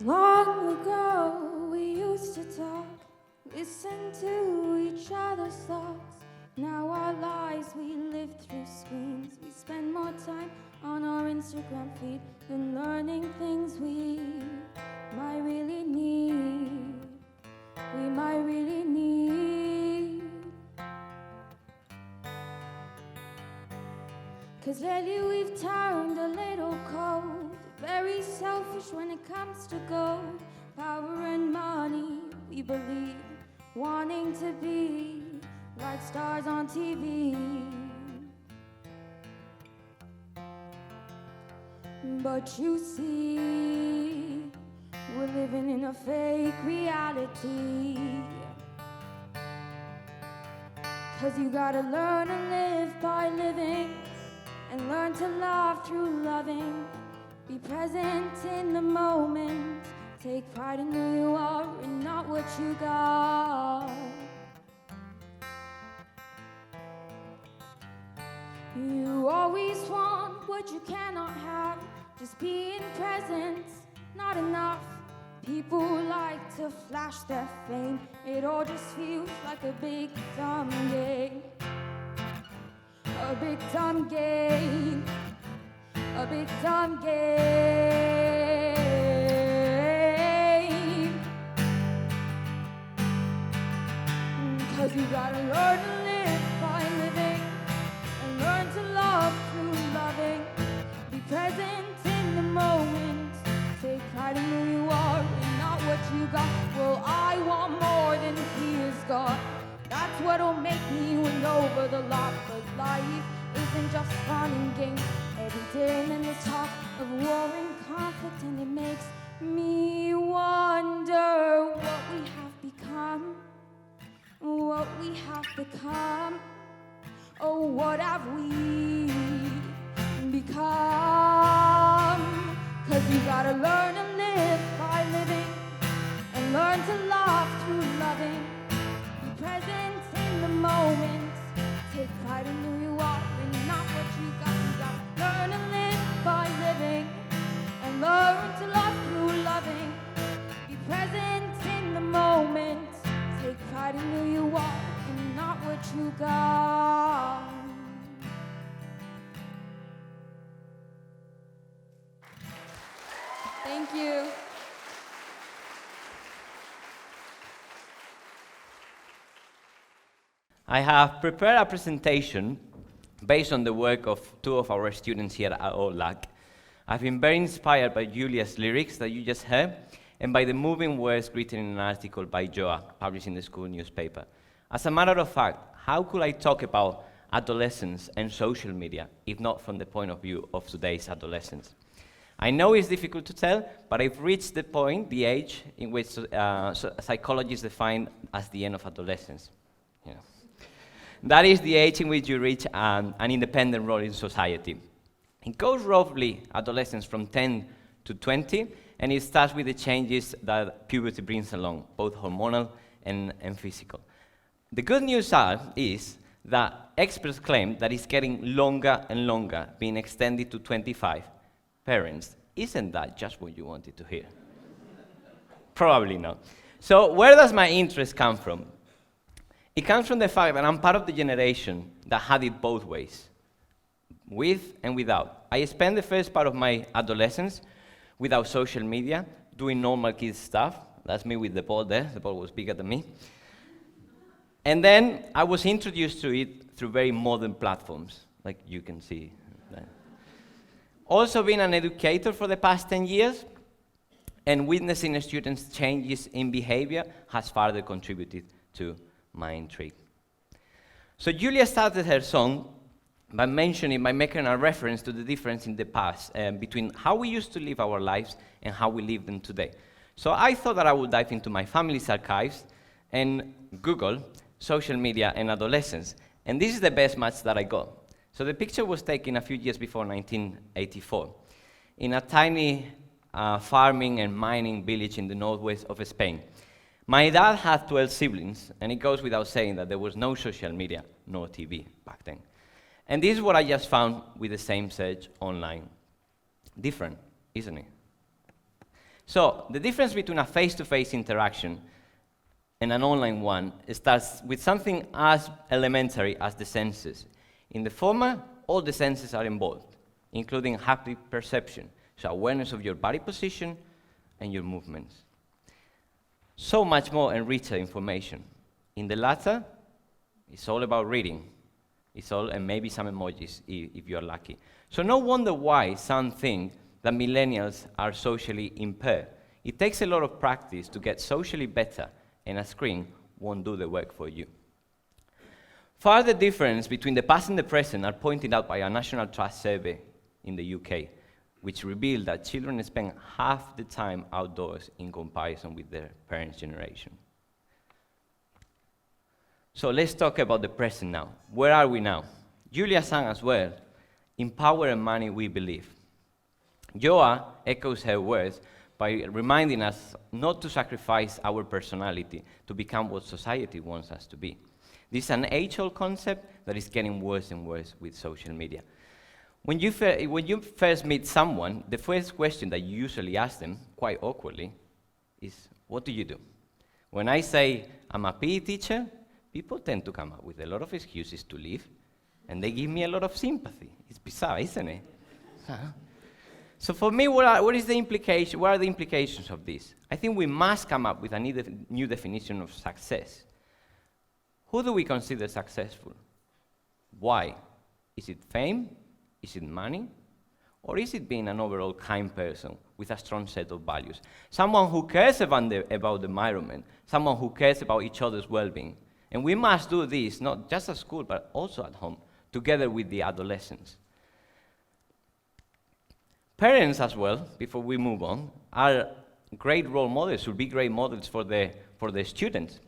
Long ago we used to talk, listen to each other's thoughts. Now our lives we live through screens. We spend more time on our Instagram feed than learning things we might really need. We might really need. 'Cause lately we've turned a little cold, very selfish when it comes to gold, power and money, we believe, wanting to be like stars on TV. But you see, we're living in a fake reality. 'Cause you gotta learn to live by living, and learn to love through loving. Be present in the moment, take pride in who you are and not what you got. You always want what you cannot have, just being present, not enough. People like to flash their fame, it all just feels like a big dumb game. A big dumb game, a big dumb game. 'Cause you gotta learn to live by living, and learn to love through loving. Be present in the moment, take pride in who you are and not what you got. Well, I want more than he has got. That's what'll make me win over the lot. But life isn't just fun and games. Every day and there's talk of war and conflict, and it makes me wonder what we have become. What we have become. Oh, what have we become? 'Cause you gotta learn to live by living, and learn to love through loving. Be present in the moment, take pride in who you are and not what you got. You gotta learn to live by living, and learn to love through loving. Be present in the moment, take pride in who you are and not what you got. Thank you. I have prepared a presentation based on the work of two of our students here at TEDxHautLac. I've been very inspired by Julia's lyrics that you just heard, and by the moving words written in an article by Joa, published in the school newspaper. As a matter of fact, how could I talk about adolescence and social media, if not from the point of view of today's adolescents? I know it's difficult to tell, but I've reached the point, the age, in which psychologists define as the end of adolescence. You know. That is the age in which you reach an independent role in society. It goes roughly adolescence from 10 to 20, and it starts with the changes that puberty brings along, both hormonal and physical. The good news is that experts claim that it's getting longer and longer, being extended to 25. Parents, isn't that just what you wanted to hear? Probably not. So where does my interest come from? It comes from the fact that I'm part of the generation that had it both ways, with and without. I spent the first part of my adolescence without social media, doing normal kids stuff. That's me with the ball there. The ball was bigger than me. And then I was introduced to it through very modern platforms, like you can see there. Also being an educator for the past 10 years, and witnessing students' changes in behavior has further contributed to my intrigue. So Julia started her song by making a reference to the difference in the past between how we used to live our lives and how we live them today. So I thought that I would dive into my family's archives and Google social media and adolescence. And this is the best match that I got. So the picture was taken a few years before 1984 in a tiny farming and mining village in the northwest of Spain. My dad had 12 siblings, and it goes without saying that there was no social media, nor TV back then. And this is what I just found with the same search online. Different, isn't it? So the difference between a face-to-face interaction and an online one starts with something as elementary as the senses. In the former, all the senses are involved, including haptic perception, so awareness of your body position and your movements. So much more and richer information. In the latter, it's all about reading. And maybe some emojis if you're lucky. So no wonder why some think that millennials are socially impaired. It takes a lot of practice to get socially better, and a screen won't do the work for you. Further difference between the past and the present are pointed out by a National Trust survey in the UK, which revealed that children spend half the time outdoors in comparison with their parents' generation. So let's talk about the present now. Where are we now? Julia sang as well, in power and money we believe. Joa echoes her words by reminding us not to sacrifice our personality to become what society wants us to be. This is an age-old concept that is getting worse and worse with social media. When you first meet someone, the first question that you usually ask them, quite awkwardly, is, what do you do? When I say, I'm a PE teacher, people tend to come up with a lot of excuses to leave, and they give me a lot of sympathy. It's bizarre, isn't it? So for me, what are the implications of this? I think we must come up with a new definition of success. Who do we consider successful? Why? Is it fame? Is it money? Or is it being an overall kind person with a strong set of values? Someone who cares about the environment, someone who cares about each other's well-being. And we must do this, not just at school, but also at home, together with the adolescents. Parents as well, before we move on, are great role models, should be great models for the students,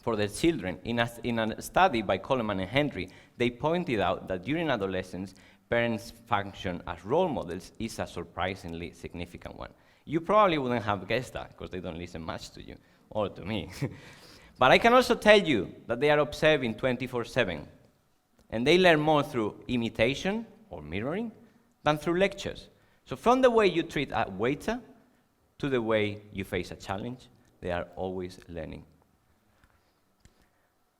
for their children. In a study by Coleman and Henry, they pointed out that during adolescence, parents' function as role models is a surprisingly significant one. You probably wouldn't have guessed that, because they don't listen much to you, or to me. But I can also tell you that they are observing 24/7, and they learn more through imitation, or mirroring, than through lectures. So from the way you treat a waiter to the way you face a challenge, they are always learning.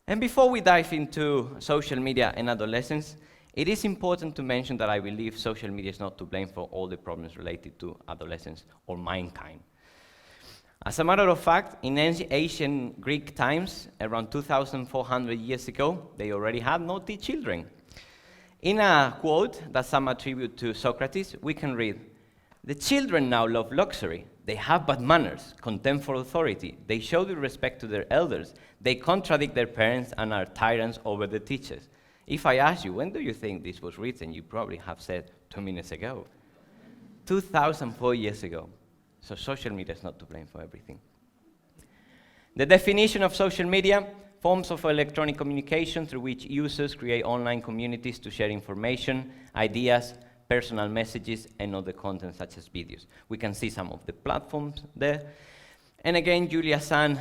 And before we dive into social media and adolescence, it is important to mention that I believe social media is not to blame for all the problems related to adolescence or mankind. As a matter of fact, in ancient Greek times, around 2,400 years ago, they already had naughty children. In a quote that some attribute to Socrates, we can read, "The children now love luxury. They have bad manners, contempt for authority. They show due respect to their elders. They contradict their parents and are tyrants over the teachers." If I ask you, when do you think this was written? You probably have said 2 minutes ago. 2,004 years ago. So social media is not to blame for everything. The definition of social media: forms of electronic communication through which users create online communities to share information, ideas, personal messages, and other content such as videos. We can see some of the platforms there. And again, Julia sang,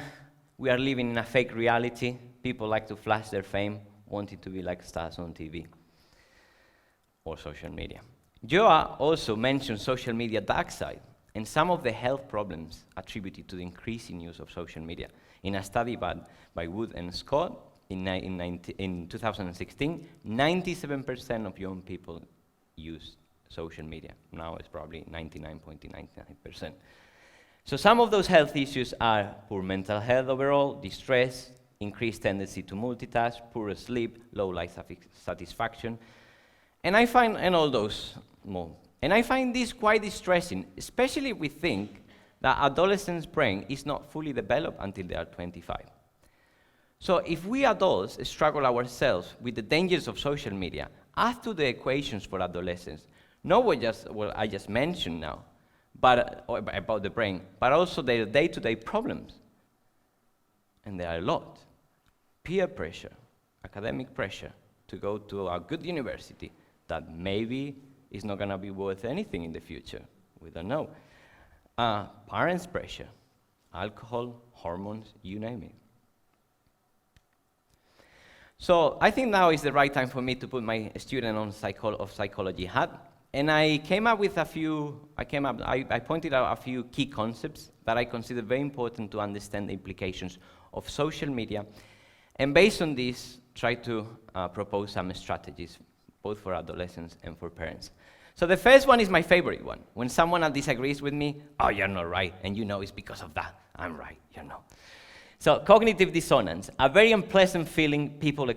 we are living in a fake reality. People like to flash their fame, wanting to be like stars on TV or social media. Joa also mentioned social media dark side and some of the health problems attributed to the increasing use of social media. In a study by Wood and Scott in 2016, 97% of young people use social media. Now it's probably 99.99%. So some of those health issues are poor mental health overall, distress, increased tendency to multitask, poor sleep, low life satisfaction, and I find all those more. And I find this quite distressing, especially if we think that adolescents' brain is not fully developed until they are 25. So if we adults struggle ourselves with the dangers of social media, add to the equations for adolescents, not what I just mentioned now, but about the brain, but also their day-to-day problems. And there are a lot. Peer pressure, academic pressure to go to a good university that maybe is not going to be worth anything in the future. We don't know. Parents' pressure, alcohol, hormones, you name it. So I think now is the right time for me to put my student of psychology hat And I came up with I pointed out a few key concepts that I consider very important to understand the implications of social media. And based on this, try to propose some strategies, both for adolescents and for parents. So the first one is my favorite one. When someone disagrees with me, oh, you're not right, and you know it's because of that. I'm right, you know. So cognitive dissonance, a very unpleasant feeling people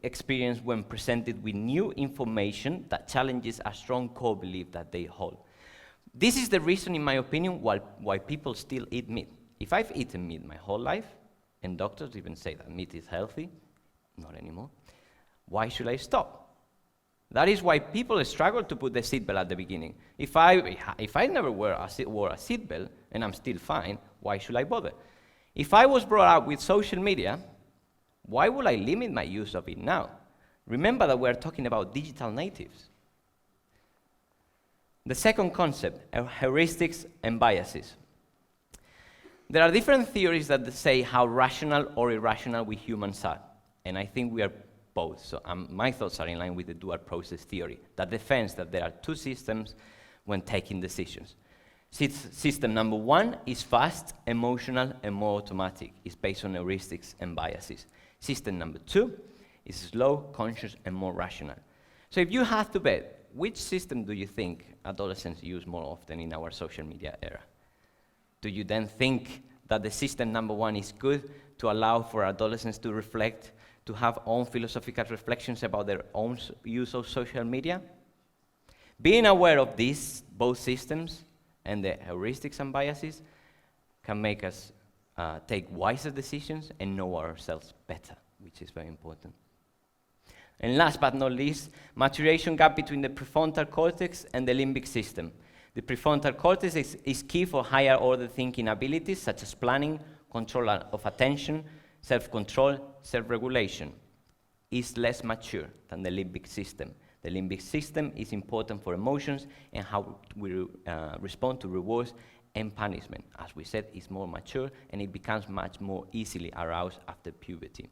experience when presented with new information that challenges a strong core belief that they hold. This is the reason, in my opinion, why people still eat meat. If I've eaten meat my whole life, and doctors even say that meat is healthy, not anymore, why should I stop? That is why people struggle to put the seatbelt at the beginning. If I never wore a seatbelt and I'm still fine, why should I bother? If I was brought up with social media, why would I limit my use of it now? Remember that we're talking about digital natives. The second concept, heuristics and biases. There are different theories that say how rational or irrational we humans are, and I think we are both. So my thoughts are in line with the dual process theory that defends that there are two systems when taking decisions. System number one is fast, emotional, and more automatic. It's based on heuristics and biases. System number two is slow, conscious, and more rational. So if you have to bet, which system do you think adolescents use more often in our social media era? Do you then think that the system number one is good to allow for adolescents to reflect, to have own philosophical reflections about their own use of social media? Being aware of these, both systems, and the heuristics and biases can make us take wiser decisions and know ourselves better, which is very important. And last but not least, maturation gap between the prefrontal cortex and the limbic system. The prefrontal cortex is key for higher order thinking abilities such as planning, control of attention, self-control, self-regulation. It's less mature than the limbic system. The limbic system is important for emotions and how we respond to rewards and punishment. As we said, it's more mature and it becomes much more easily aroused after puberty.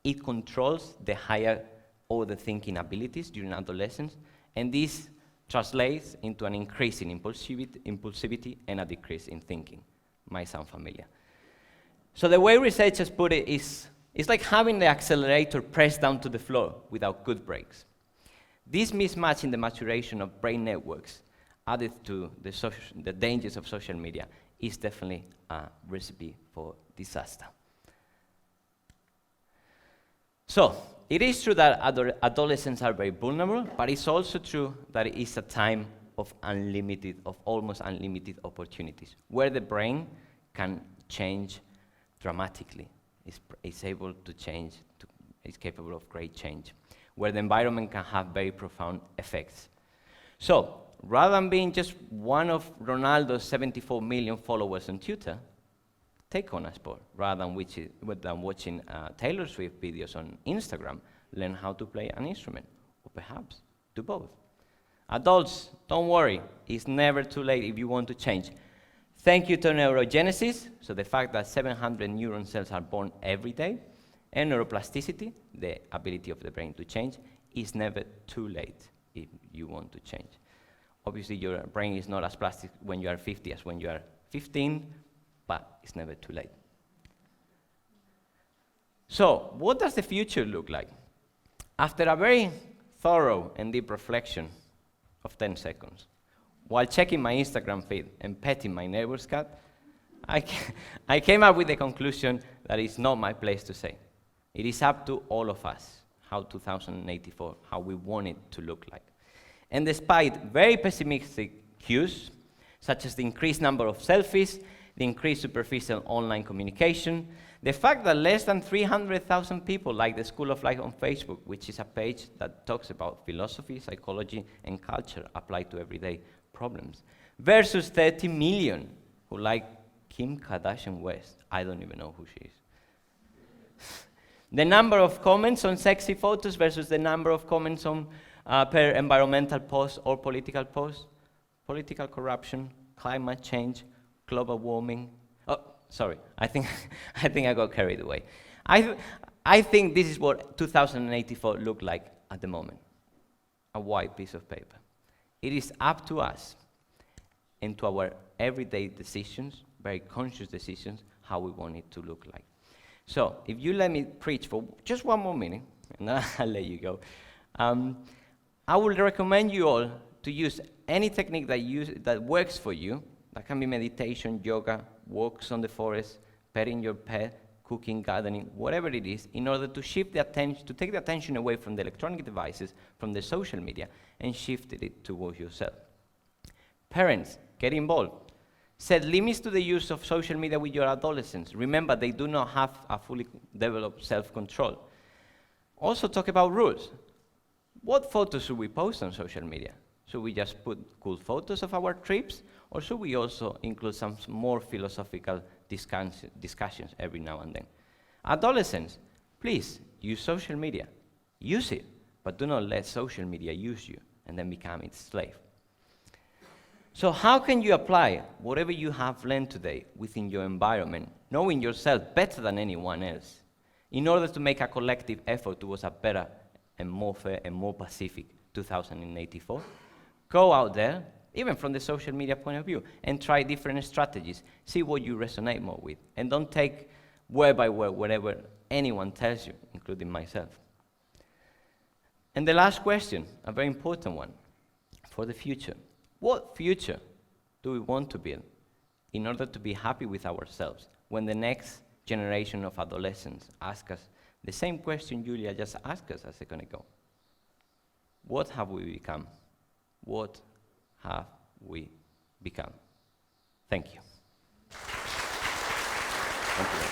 It controls the higher order thinking abilities during adolescence, and this translates into an increase in impulsivity and a decrease in thinking. Might sound familiar. So the way researchers put it is, it's like having the accelerator pressed down to the floor without good brakes. This mismatch in the maturation of brain networks, added to the dangers of social media, is definitely a recipe for disaster. So, it is true that adolescents are very vulnerable, but it's also true that it is a time of almost unlimited opportunities, where the brain can change dramatically. It's able to change, it's capable of great change, where the environment can have very profound effects. So, rather than being just one of Ronaldo's 74 million followers on Twitter, take on a sport. Rather than watching Taylor Swift videos on Instagram, learn how to play an instrument, or perhaps do both. Adults, don't worry, it's never too late if you want to change. Thank you to neurogenesis, so the fact that 700 neuron cells are born every day, and neuroplasticity, the ability of the brain to change, is never too late if you want to change. Obviously, your brain is not as plastic when you are 50 as when you are 15, but it's never too late. So, what does the future look like? After a very thorough and deep reflection of 10 seconds, while checking my Instagram feed and petting my neighbor's cat, I came up with the conclusion that it's not my place to say. It is up to all of us how 2084, how we want it to look like. And despite very pessimistic cues, such as the increased number of selfies, the increased superficial online communication, the fact that less than 300,000 people like the School of Life on Facebook, which is a page that talks about philosophy, psychology, and culture applied to everyday problems, versus 30 million who like Kim Kardashian West. I don't even know who she is. The number of comments on sexy photos versus the number of comments on per environmental post or political post, political corruption, climate change, global warming. Oh, sorry, I think I got carried away. I think this is what 2084 looked like at the moment. A white piece of paper. It is up to us and to our everyday decisions, very conscious decisions, how we want it to look like. So, if you let me preach for just one more minute, and then I'll let you go. I would recommend you all to use any technique that works for you. That can be meditation, yoga, walks on the forest, petting your pet, cooking, gardening, whatever it is, in order to shift the attention, to take the attention away from the electronic devices, from the social media, and shift it towards yourself. Parents, get involved. Set limits to the use of social media with your adolescents. Remember, they do not have a fully developed self-control. Also talk about rules. What photos should we post on social media? Should we just put cool photos of our trips, or should we also include some more philosophical discussions every now and then? Adolescents, please use social media. Use it, but do not let social media use you and then become its slave. So how can you apply whatever you have learned today within your environment, knowing yourself better than anyone else, in order to make a collective effort towards a better and more fair and more pacific 2084? Go out there, even from the social media point of view, and try different strategies. See what you resonate more with. And don't take word by word whatever anyone tells you, including myself. And the last question, a very important one, for the future. What future do we want to build in order to be happy with ourselves when the next generation of adolescents ask us the same question Julia just asked us a second ago? What have we become? What have we become? Thank you. Thank you.